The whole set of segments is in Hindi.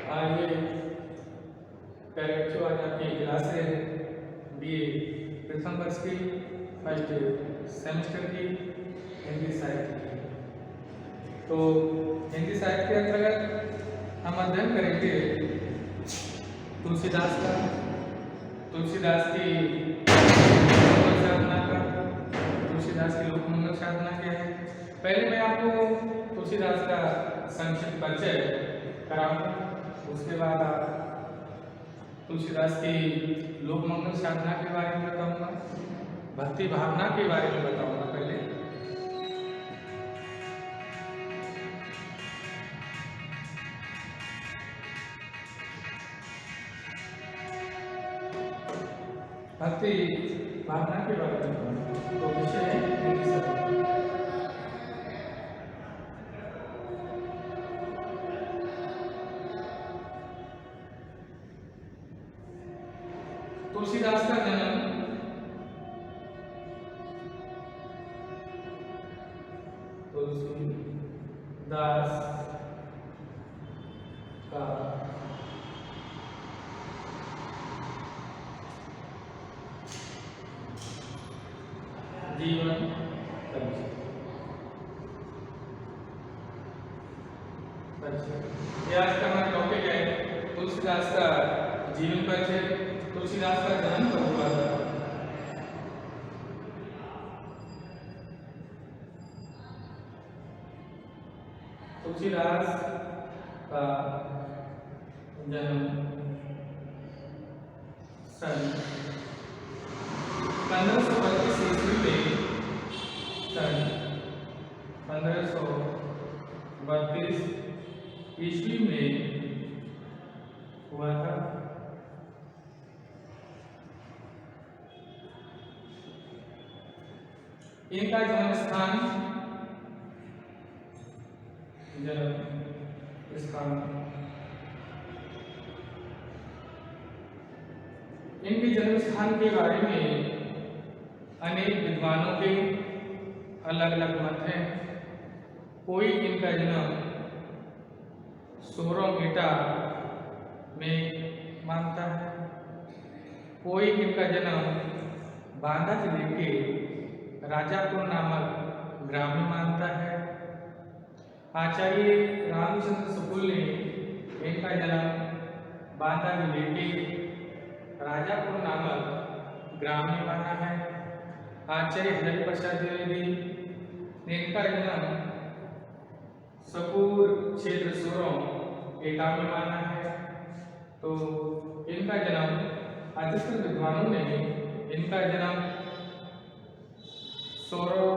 आइए प्यारे बच्चों, आज आपकी क्लास है BA प्रथम वर्ष की फर्स्ट सेमेस्टर की हिंदी साहित्य की। तो हिंदी साहित्य के अंतर्गत हम अध्ययन करेंगे तुलसीदास का, तुलसीदास की लोकमंगल साधना का। तुलसीदास की लोकमंगल साधना क्या है? पहले मैं आपको तुलसीदास का संक्षिप्त परिचय कराऊंगा, उसके बाद तुलसीदास की लोकमंगल साधना के बारे में बताऊंगा, भक्ति भावना के बारे में बताऊंगा। पहले भक्ति भावना के बारे में बताऊंगा। तो विषय है हिंदी साहित्य। तुलसीदास का जन्म तुलसीदास का जीवन परिचय, आज का हमारा टॉपिक है तुलसीदास का जीवन परिचय। तुलसीदास का जन्म कब हुआ था? तुलसीदास का जन्म सन 1532 ईस्वी में, सन 1532 ईस्वी में हुआ था। इनका जन्म स्थान इनके जन्म स्थान के बारे में अनेक विद्वानों के अलग अलग मत हैं। कोई इनका जन्म सोरोंगेटा में मानता है, कोई इनका जन्म बांदा जिले के राजापुर नामक ग्राम में मानता है। आचार्य रामचंद्र शुक्ल ने इनका जन्म बांदा जिले के राजापुर नामक ग्राम में माना है। आचार्य हरिप्रसाद द्विवेदी ने इनका जन्म सपूर क्षेत्र सोरों एटा में माना है। तो इनका जन्म अधिकतर विद्वानों ने इनका जन्म सोरों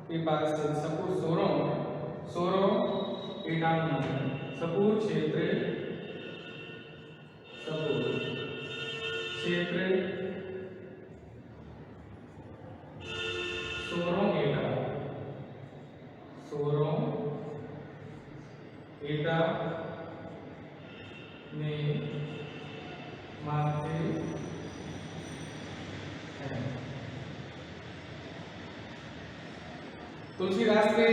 के पास सपूर सोरों एटा में, सपूर क्षेत्र सोरों एटा में मानते हैं। तुलसीदास के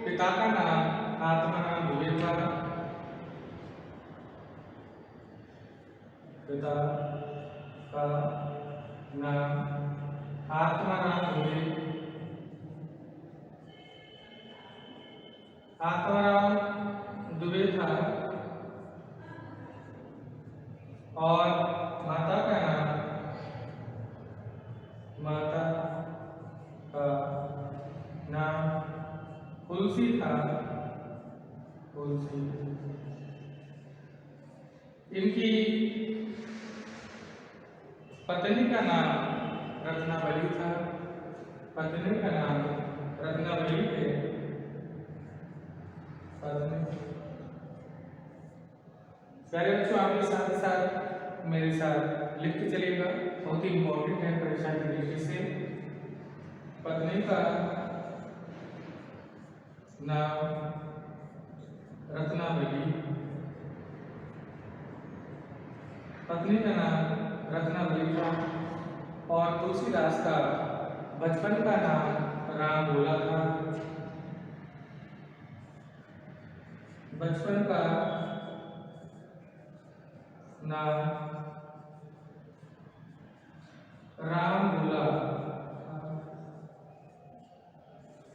पिता का नाम आत्माराम दुबे था। पिता का नाम आत्माराम दुबे। आत्माराम दुबे था और माता का नाम तुलसी था। तुलसी इनकी पत्नी का नाम रत्नावली था। पत्नी का नाम रत्नावली है। प्यारे बच्चों, आपके साथ साथ मेरे साथ लिखते चलिएगा, बहुत ही इम्पोर्टेंट है परीक्षा की दृष्टि से। पत्नी का नाम रत्नावली, पत्नी का नाम रत्नावली था और तुलसीदास का बचपन का नाम राम भोला था। बचपन का ना राम बोला,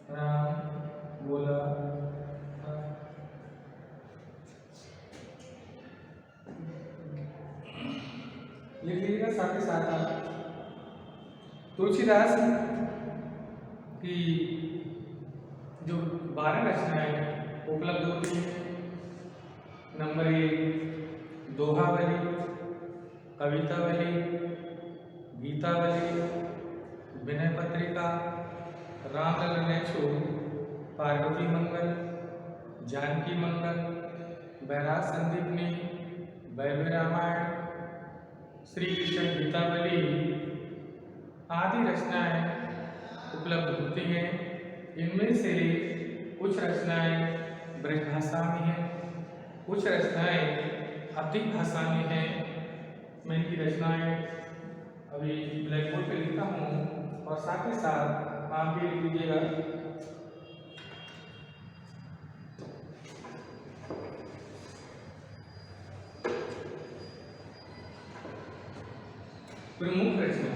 राम बोला, लिख लीजिएगा साथ ही साथ आप। तुलसीदास की जो 12 रचनाएं उपलब्ध होती हैं, नंबर 1 दोहावली, कवितावली, गीतावली, विनय पत्रिका, रामलला नेचु, पार्वती मंगल, जानकी मंगल, बैराग संदीपनी, वैभव रामायण, श्री कृष्ण गीतावली आदि रचनाएं उपलब्ध होती हैं। इनमें से कुछ रचनाएं ब्रज भाषा में हैं, कुछ रचनाएं अधिक भाषा में हैं। मैं इनकी रचनाएं अभी ब्लैक बोर्ड पे लिखता हूँ और साथ ही साथ आप भी लिख लीजिएगा। प्रमुख रचना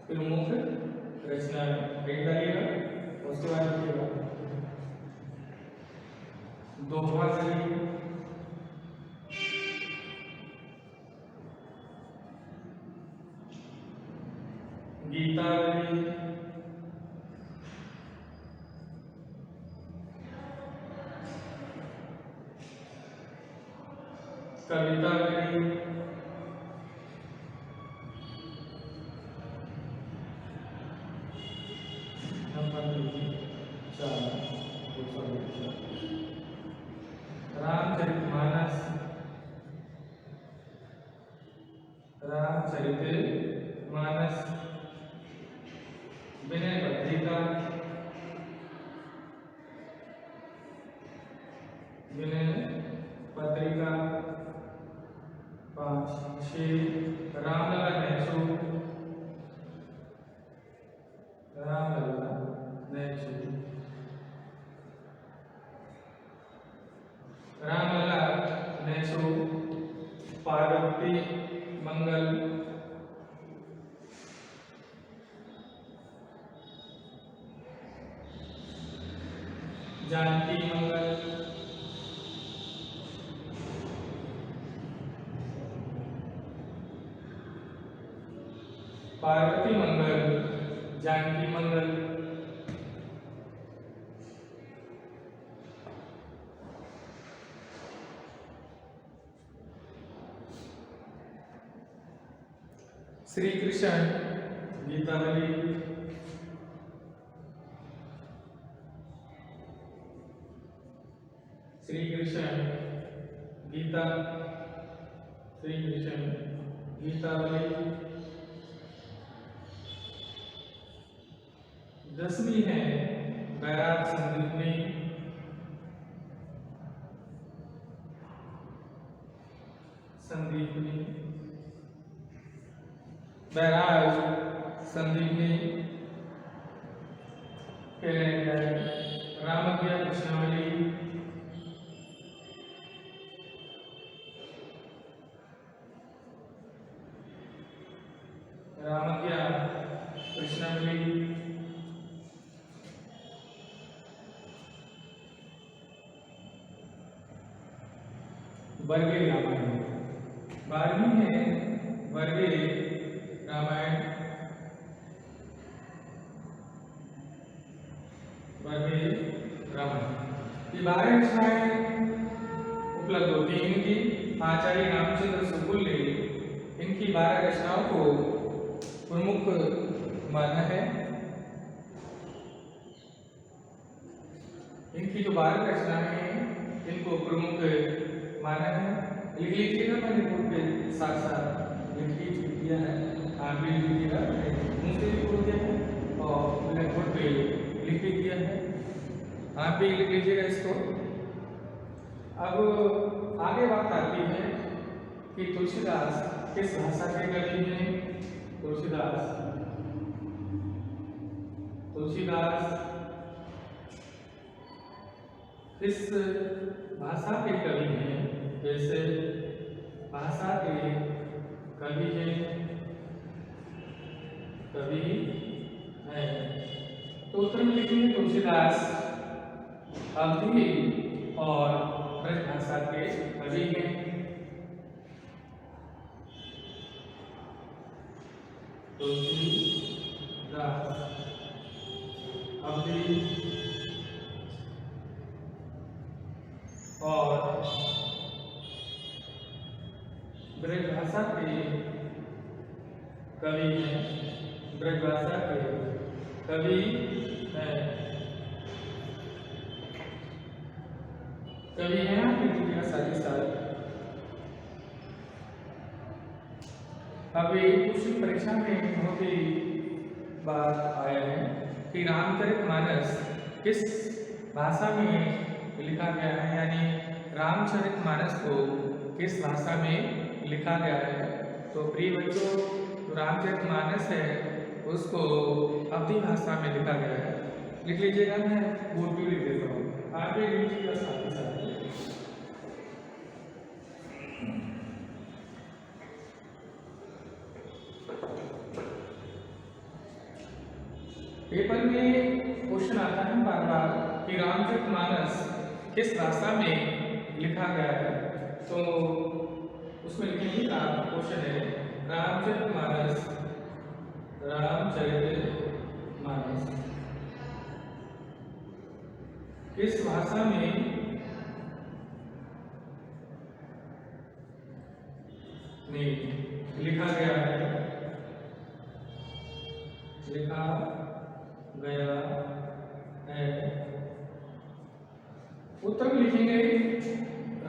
प्रमुख रचना डालिएगा, उसके बाद लिखिएगा दोहावली, गीतावली, कवितावली, रामचरितमानस, रामचरितमानस, विनय पत्रिका, विनय पत्रिका 5 6 रामलला नेचु, रामलला नेचु, रामलला नेचु, पार्वती मंगल, जानकी मंगल, पार्वती मंगल, जानकी मंगल, श्री कृष्ण गीतावली, श्री कृष्ण गीता, श्री कृष्ण गीतावली 10वीं है बैराग संदीपनी, बैराग संदीपनी, रामज्ञा कृष्णावली, रामज्ञा कृष्णावली, वर्गे रामायण 12वीं है वर्गे रामायण, वर्गे रामायण। ये 12 रचनाएं उपलब्ध होती हैं। इनकी आचार्य रामचंद्र शुक्ल ने इनकी 12 रचनाओं को प्रमुख माना है। इनकी जो 12 रचनाएं हैं इनको प्रमुख माना है। लिख लीजिएगा, मैंने बोर्ड पे साथ साथ लिख दिया है, आप भी लिख लीजिएगा। मुझसे भी बोल दिया है और ब्लैक बोर्ड पे लिख भी दिया है, आप भी लिख लीजिएगा इसको। अब आगे बात आती है कि तुलसीदास किस भाषा के कवि हैं। तुलसीदास इस भाषा के कवि हैं, जैसे भाषा के कवि हैं, कवि हैं। तो उत्तर में लिखेंगे तुलसीदास अवधी और ब्रज भाषा के कवि हैं। तुलसीदास अवधी और ब्रज भाषा के कवि हैं, ब्रज भाषा के कवि हैं। कवि हैं आप लिख लीजिएगा साथ ही साथ। अभी कुछ परीक्षा में बहुत ही बात आया है कि रामचरितमानस किस भाषा में लिखा गया है, यानी रामचरितमानस को किस भाषा में लिखा गया है। तो प्रिय बच्चों, जो रामचरितमानस है उसको अवधी भाषा में लिखा गया है। लिख लीजिएगा, मैं बोर्ड पे लिख देता हूँ, आप भी लिख लीजिएगा साथ ही साथ। पेपर में क्वेश्चन आता है बार बार कि रामचरितमानस किस भाषा में लिखा गया है। तो उसमें लिखेंगे क्वेश्चन है रामचरितमानस किस भाषा में लिखा गया है, लिखा गया है। उत्तर में लिखेंगे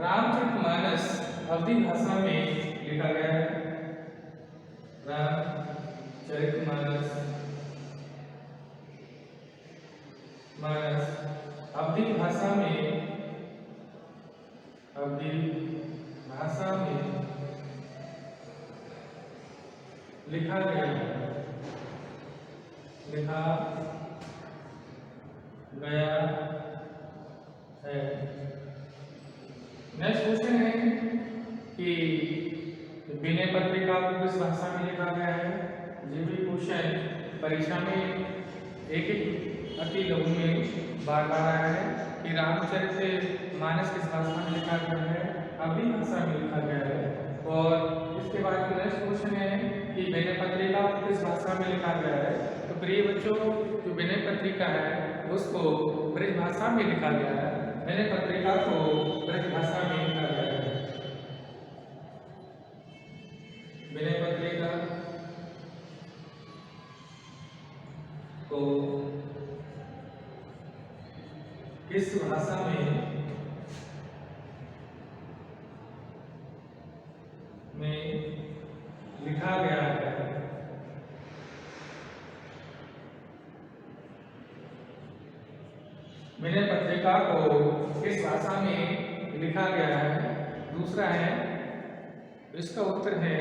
रामचरितमानस अवधी भाषा में लिखा गया है। रामचरितमानस अवधी भाषा में लिखा गया है, लिखा गया है। नेक्स्ट क्वेश्चन है कि विनय पत्रिका को किस भाषा में लिखा गया है। ये भी क्वेश्चन परीक्षा में एक अति लघु में बार बार आया है कि रामचरितमानस किस भाषा में लिखा गया है, अवधी भाषा में लिखा गया है। और इसके बाद नेक्स्ट क्वेश्चन है कि विनय पत्रिका को किस भाषा में लिखा गया है। तो प्रिय बच्चों, जो विनय पत्रिका है उसको ब्रज भाषा में लिखा गया है। विनय पत्रिका को ब्रज भाषा में लिखा गया है। विनय पत्रिका को किस भाषा में लिखा गया है। विनय पत्रिका को किस भाषा में लिखा गया है। दूसरा है, इसका उत्तर है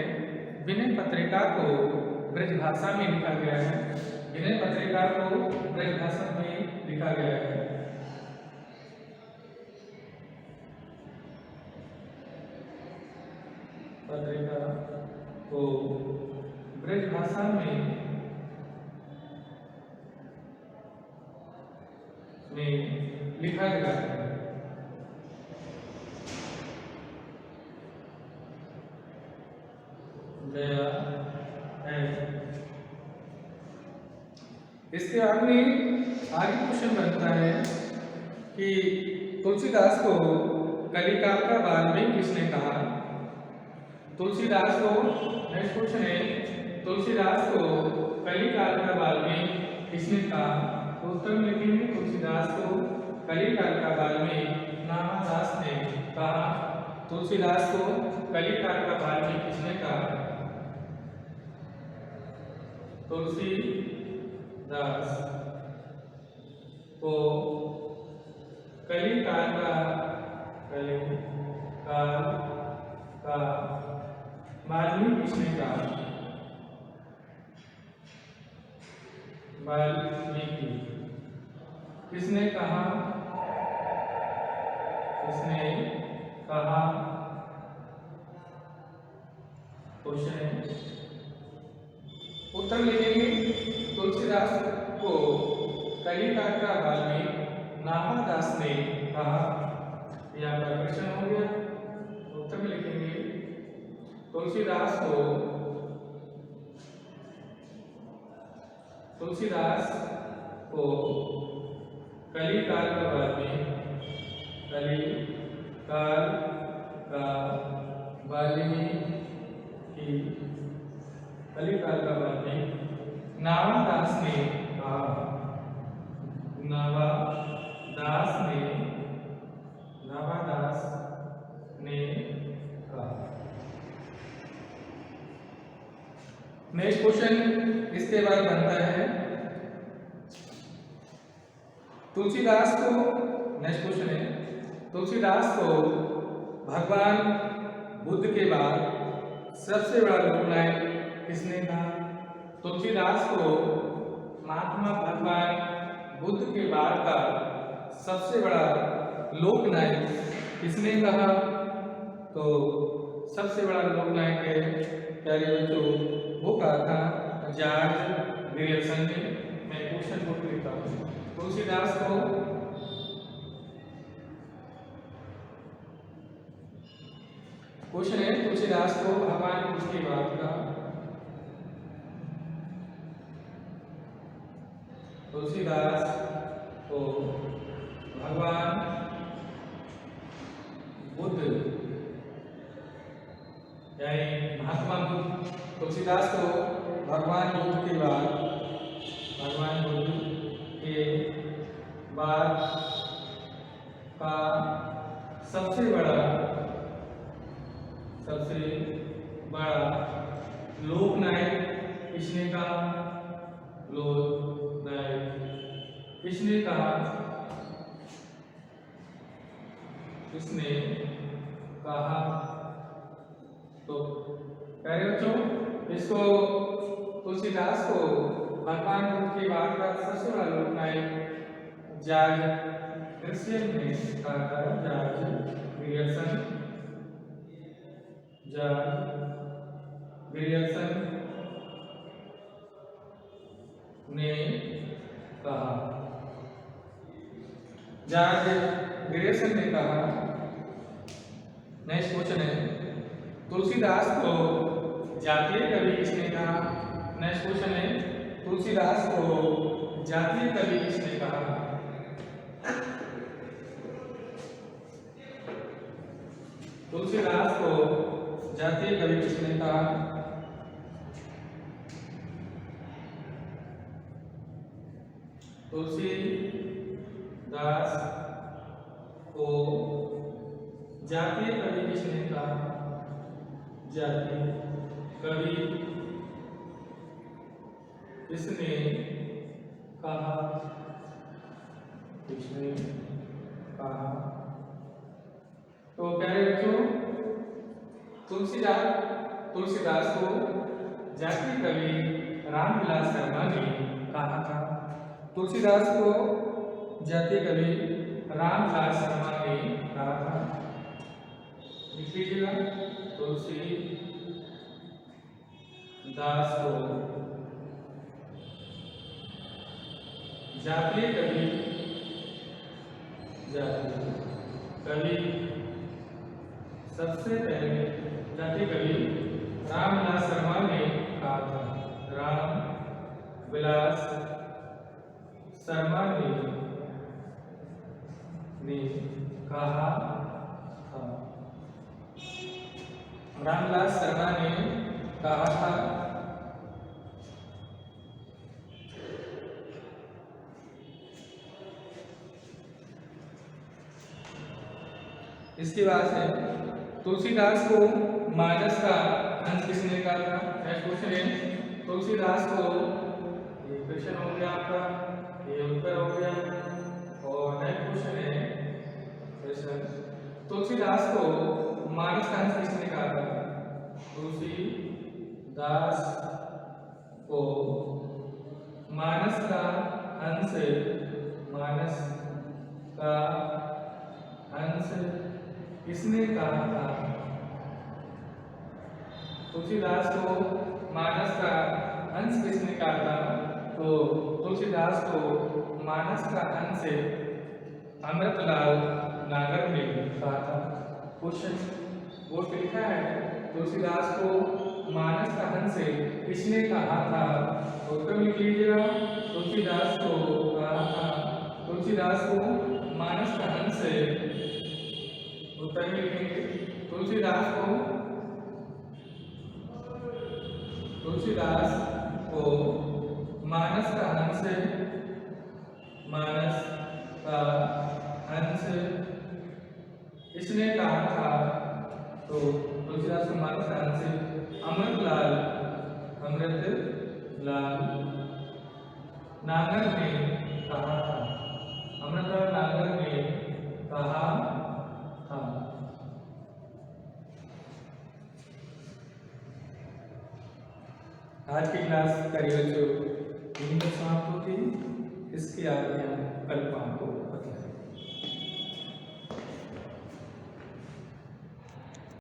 विनय पत्रिका को ब्रज भाषा में लिखा गया है। विनय पत्रिका को ब्रज भाषा में लिखा गया है। पत्रिका को ब्रज भाषा में लिखा गया है। इसके बाद में आगे क्वेश्चन बनता है कि तुलसीदास को कलिकाल का वाल्मीकि किसने कहा। तुलसीदास को, नेक्स्ट क्वेश्चन है, तुलसीदास को कलिकाल का वाल्मीकि किसने कहा। तो उत्तर में लिखेंगे तुलसीदास को कलिकाल का वाल्मीकि नामदास ने कहा। तुलसीदास को कलिकाल का वाल्मीकि किसने कहा। तुलसीदास को कलिकाल का वाल्मीकि किसने कहा। वाल्मीकि किसने कहा। किसने कहा। क्वेश्चन है, उत्तर लिखेंगे। तुलसीदास को कलिकाल का वाल्मीकि नाभादास ने कहा। यह आपका क्वेश्चन हो गया। उत्तर में लिखेंगे तुलसीदास को कलिकाल का वाल्मीकि नाभादास ने कहा। नाभादास ने कहा। नेक्स्ट क्वेश्चन इसके बाद बनता है तुलसीदास को। नेक्स्ट क्वेश्चन है, तुलसीदास को भगवान बुद्ध के बाद सबसे बड़ा लोकनायक किसने कहा। तुलसीदास को महात्मा भगवान बुद्ध के बाद का सबसे बड़ा लोकनायक किसने कहा। तो सबसे बड़ा लोकनायक है प्यारे बच्चों, वो कहा था जॉर्ज ग्रियर्सन ने। मैं क्वेश्चन को लिखता हूँ। तुलसीदास को क्वेश्चन है, तुलसीदास को भगवान बुद्ध के बाद का तुलसीदास को भगवान बुद्ध यानी महात्मा बुद्ध, तुलसीदास को भगवान बुद्ध के बाद का सबसे बड़ा लोकनायक किसने कहा। लोकनायक किसने कहा। तो प्यारे बच्चों, इसको तुलसीदास को भगवान बुद्ध के बाद का सबसे बड़ा लोकनायक जॉर्ज ग्रियर्सन ने कहा था। जॉर्ज ग्रियर्सन ने कहा। जॉर्ज ग्रियर्सन ने कहा। नेक्स्ट क्वेश्चन है, तुलसीदास को जातीय कवि किसने कहा। नेक्स्ट क्वेश्चन है, तुलसीदास को जातीय कवि किसने कहा। तुलसीदास को जातीय कवि किसने कहा। तुलसीदास को जातीय कवि किसने कहा। जातीय कवि किसने कहा। तो प्यारे बच्चों, तुलसीदास को जातीय कवि रामविलास शर्मा ने कहा था। तुलसीदास को जातीय कवि रामविलास शर्मा ने कहा था। लिख लीजिएगा, तुलसीदास को जातीय कवि सबसे पहले जातीय कवि रामविलास शर्मा ने कहा था। रामविलास शर्मा ने कहा था। रामविलास शर्मा ने कहा था। इसके बाद है, तुलसीदास को मानस का अंश किसने कहा था। नेक्स्ट क्वेश्चन है, तुलसीदास को, ये क्वेश्चन हो गया आपका, ये उत्तर हो गया। और नेक्स्ट क्वेश्चन है, तुलसीदास को मानस का अंश किसने कहा था। तुलसीदास को मानस का अंश किसने कहा था? तुलसीदास को मानस का अंश किसने कहा था? तो तुलसीदास को मानस का अंश अमृतलाल नागर ने कहा था। क्वेश्चन बोर्ड पे लिखा है तुलसीदास को मानस का अंश किसने कहा था? उत्तर लिख लीजिएगा। तुलसीदास को कहा था, तुलसीदास को मानस का अंश, उत्तर में लिखेंगे तुलसीदास को मानस का अंश, मानस का अंश इसने कहा था। तो तुलसीदास को मानस का अंश अमृतलाल नागर ने कहा था। अमृतलाल नागर ने कहा था। आज की क्लास करिए बच्चों यहीं पर समाप्त होती है। इसके आगे हम कल को आपको बताएंगे।